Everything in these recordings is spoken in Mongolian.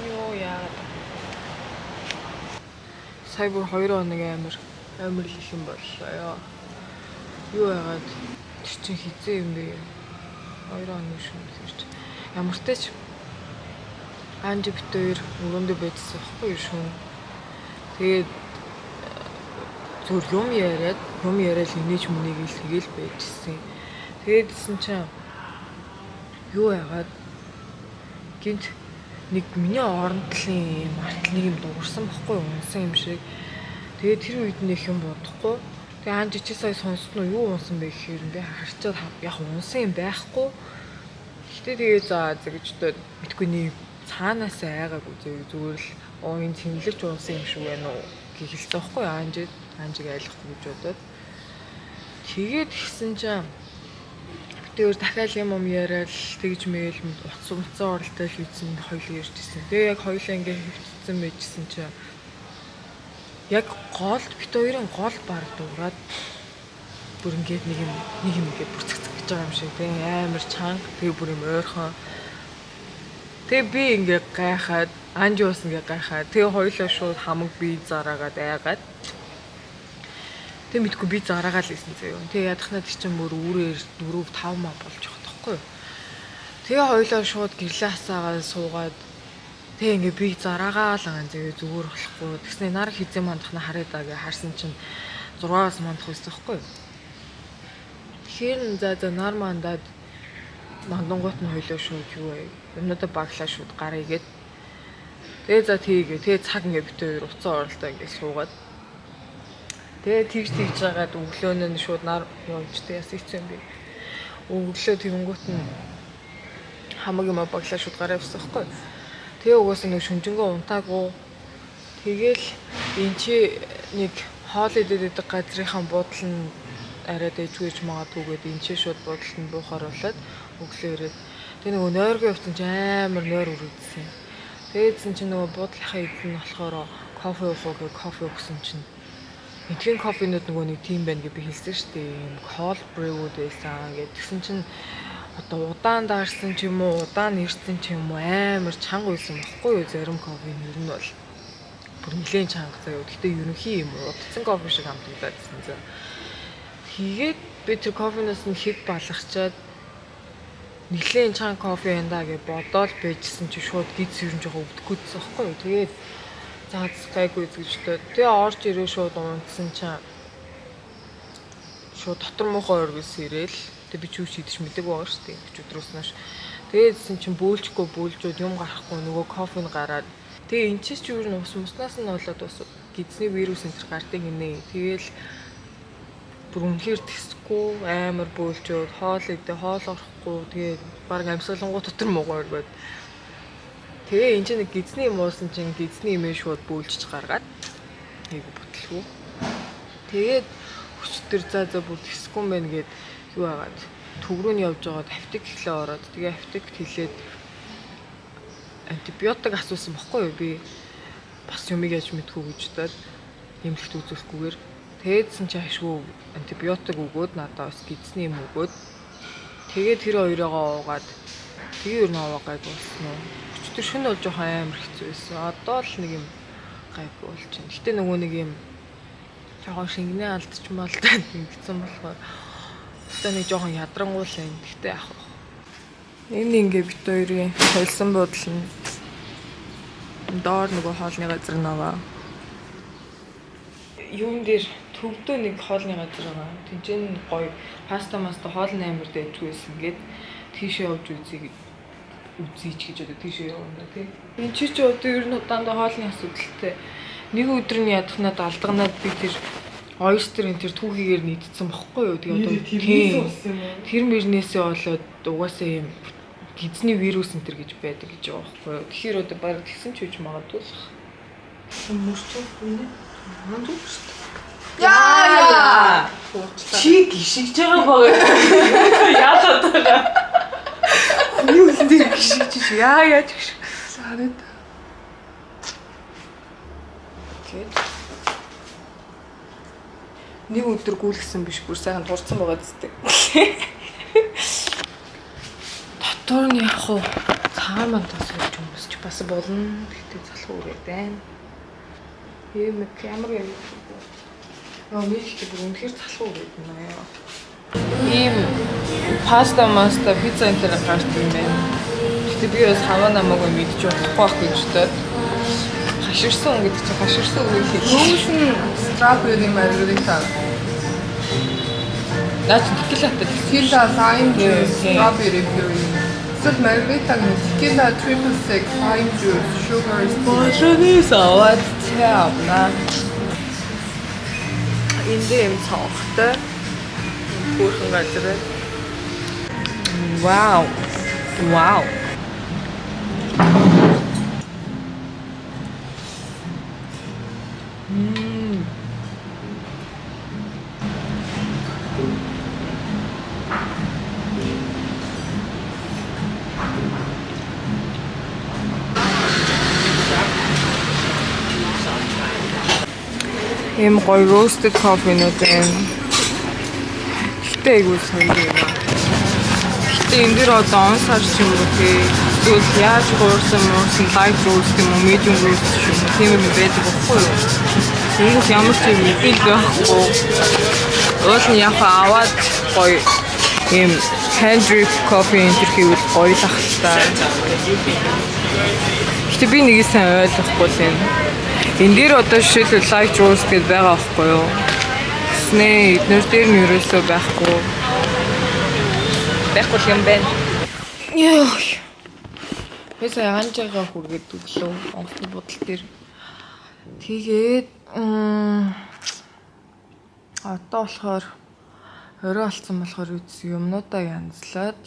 Юу яагаад. Сая бүр 2 хоног амар л их юм боллоо ёо. Юу яагаад тэр чинь хизээ юм бэ? 2 хоног шүмж тэр чинь. Ямар ч тач Анжи бит хоёр өрөөндөө байжсан байхгүй юу шүүн. Тэгээд зүр юм яриад инээж мөнийг л тэгэл байжсэн. Тэгээдсэн чинь юу яагаад гинт нэг миний орондлын мартал нэг юм дуурсан байхгүй юу унсан юм шиг. Тэгээд тэр үед нэг юм бодохгүй. Тэгээ Анжи чи сая сонссон уу юу унсан бэ гэхээр би харчаад яг унсан юм байхгүй. Гэтэ тэгээ за гэж өдөө битгүй нэг цаанаас айгаагүй зүгээр л энэ тэмлэж унсан юм шиг байна уу гэхэлсэн байхгүй Анжиг айлахгүй гэж бодоод. Тэгээд гисэн чинь тэр дахиад юм яриад тэгж мэйл уцсан оролтой л үйсэн хоёул ярьжсэн. Тэгээ яг хоёулаа ингээ хөвцсөн байжсэн чинь яг гол бит хоёрын гол баг дуураад бүр ингээд нэг юм ингээд бүрцэгцэх гэж байгаа юм шиг тийм амар чанга тэгээ бүр юм ойрхон. Тэгээ би ингээ гайхаад Анжи бас ингээ гайхаад тэгээ хоёулаа шууд хамаг бие зараагаад айгаад тэг мэдгүй би зараагаал ийсэн заяа. Тэгээ ядахнаа тэр чинь бүр үүрээр 4-5 маа болж байгаа тоххой. Тэгээ хоёулаа шууд гэрлээ хасаагаад суугаад тэг ингээ би зараагаал байгаа заяа зүгээр болохгүй. Тэгснэ нар хизээ мандахна хараа даа гэж харсан чинь 6-аас мандах байсан тоххой. Тэгэхээр за нар мандаад мандангуут нь хоёулаа шууд юу вэ? Өнөөдөр баглаа шууд гарыг гээд тэгээ за тийгээ тэгээ цаг ингээ бит хоёр уцаа оролдоо ингээ суугаад тэгээ тэгж жагаад өглөөнөө нь шууд нар явжтэй яс ийцэн би. Өглөө тэгэнгүүт нь хамаг юм баглаа шууд гараа явсан байхгүй. Тэгээ угаасаа нэг шүнжэнгөө унтаагүй. Тэгээл эн чи нэг хоол идэдэг газрынхаа буудал нь арай дэжгүйж магадгүйгээд эн чи шууд буудалд нь буухаар болоод өглөө ирээд тэгээ нөгөө нойргийн утсан ч амар нойр үргэлжсэн. Тэгээдсэн чи нөгөө буудлынхаа эзэн нь болохоор кофе уух уу гэж кофе өгсөн чинь эдгээр кофенууд нөгөө нэг тийм байна гэж би хэлсэн шүү дээ. Ийм cold brew байсан гэж. Тэгсэн чинь одоо удаан даарсан ч юм уу, удаан нэрсэн ч юм уу амар чанга байсан баггүй юу зарим кофе нэр нь бол. Бүр нэлээд чанга заяа. Гэхдээ ерөнхий юм удцсан кофе шиг хамтагдаад зэ. Тэгээд би тэр кофенаас нь хэд балгачаад нэлээд чанга кофе энэ даа гэж бодоод байжсэн чи шууд гиз юм жоохон өвдөхгүйсэн баггүй юу. Тэгээд цаацгайгүй зүгчтэй. Тэгээ орж ирээ шууд унтсан чинь шууд дотор муухай өргөс ирээл. Тэгээ би ч юу шийдэж мэдээгүй байгаа шүү дээ. Өдрөөс нааш. Тэгээдсэн чинь бөөлжүүд юм гарахгүй нөгөө кофе нь гараад. Тэгээ эн чинь ч юу н уснаас нь болоод бас гидсний вирус энэ төр гардыг инээ. Тэгээл бүр үнэхээр тэсэхгүй амар бөөлжүүд хоол орохгүй. Тэгээ баг амьсгалангуу дотор муухай өргөөд. Тэгээ энэ чинь нэг гидсний юм уусан чинь гидсний имээ шууд бөөлжиж гаргаад айгу ботлгүй. Тэгээд өчтөр за бүр тэсэхгүй юм байна гэд юу агаад төв рүү нь явж байгаад аптек эхлээ ороод тэгээ аптект хэлээд антибиотик асуусан бохгүй юу би бас юмыг яаж мэдгүй гэж бодоод эмнэлэгт үзүүлэхгүйгээр тэгээдсэн чи ашгүй антибиотик өгөөд надад бас гидсний юм өгөөд тэгээд тэр хоёроо уугаад тэгээ юу наваа гайгүй болсон уу. Тэр шөнө бол жоохон амар хэцүү байсан. Одоо л нэг юм гайгүй болж байна. Гэтэ нөгөө нэг юм жоохон шингэнэ алдчихмаалтай ингэсэн болохоор одоо нэг жоохон ядрангуул юм. Гэтэ яах вэ? Энэ ингээ бит хоёрын холсон буудал нь доор нөгөө хоолны газар наваа. Юун дээр төвдөө нэг хоолны газар байгаа. Тинчэн гоё паста хоолны амир дэжгүйсэн гээд тийшээ явж үзье үзийч гэж одоо тийшээ явна тий. Энэ чи одоо ер нь дандаа хоолны асуудалтай. Нэг өдөр нь ядахнаад алдганаад би тэр ойстер энэ тэр түүхийгээр нийтсэн бохгүй юу. Тэгээ одоо тэр мөрнээсээ болоод угаасаа юм гидсний вирус энэ төр гэж байдаг гэж байгаа бохгүй юу. Тэгэхээр одоо баг тэгсэн ч үж магадгүй л. Мөрчөө үнэ. Мандуу шүү дээ. Яа. Чи гიშгэж байгаа байгаа. Яагаад байгаа. Юу ингэ гიშгэж яа гэж сараад. Гэт. Нэг өдөр гүйлгсэн биш бүр сайхан дурдсан байгаа зү. Дотор нь яг уу цагаан мантаас ирж өмсч бас болно. Гэтэ залхуу үрээд байна. Ийм ямар юм. Мэлхтэй бүр үнэхээр залхуу үрээд байна яа. Ийм паста маста пицца энэ гарч юм байна. Гэтэ би бас хаваа намаагүй мэдчих болохгүй байх гэж бодоод хаширсан гэдэг чинь хаширсан үг хэлээ. Frozen strawberry margarita. Наач текилатай Tequila, lime juice, strawberry puree. Эсвэл margarita гэх tequila, triple sec, lime juice, sugar, Бошоnis аваад цаавна. Энд юм цаохтой. Бүрхэн газар. Вау. Вау. Ийм гоё roasted coffee-нууд байна. Гэтэ айгүй соёо юм аа. Гэтэ энэ дэр одоо он сар ч юм уу тий. Тэгвэл яаж хуурсан light roast юм уу, medium roast юм уу тийм юм байдаг байхгүй юу? Тэнгуус ямар ч юм мэдээлэл байхгүй. Уул нь яг аваад гоё ийм hand drip coffee энэ төр хийвэл гоё л ахaltaа. Гэтэ би нэгийг сайн ойлгохгүй л юм. Энэ дээр одоо жишээлбэл light roast гэдээ байгаа байхгүй юу? Снэ эднэр дээр нь ерөөсөө байхгүй. Байхгүй юм байна. Яа. Бисаа янжгаа хүргээд өглөө онцлог бодол дээр. Тэгээд одоо болохоор орой алцсан болохоор үгүй юмнуудаа янзлаад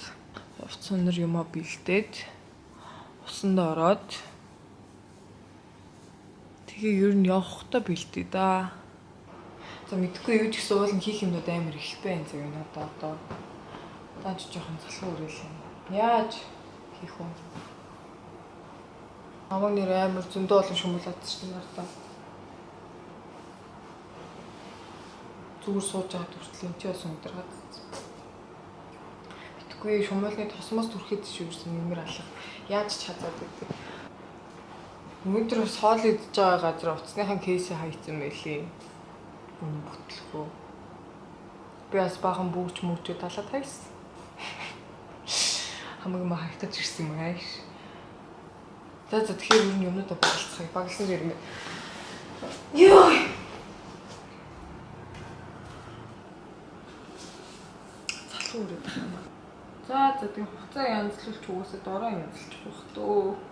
хувц өнөр юмаа бэлдээд усанд ороод тэгээ ер нь явахтаа бэлдээ да. За мэдхгүй юу ч гэсэн уул нь хийх юмнууд амар их байна зөв юм одоо. Таач жоохон залхуу өрөөл юм. Яаж хийх вэ? Амаг нэр амар зөндөө олон шумуулаад чинь надаа. Зүгээр сууж байгаа хүртэл энэ ч бас өндөргад. Мэдхгүй шумуулны тосмоос түрхэд шүүрсэн нэмэр алах. Яаж чадаад гэдэг. Өнөөдөр бас хоол идэж байгаа газар утасныхан кейсээ хайцсан байлээ. Үнэн бүтлэхөө. Би бас баахан бүүч мүүчээ талаад хайсан. Хамаг маа хайтаж ирсэн юм ааш. За тэгэхээр ер нь юмнуудаа багцгаая. Баглсан зэрэг юм. Йоо. Залхуу өрөөд байна. За тэгээ хугацаа янзлуулж угаасаа дороо янзлж болох төө.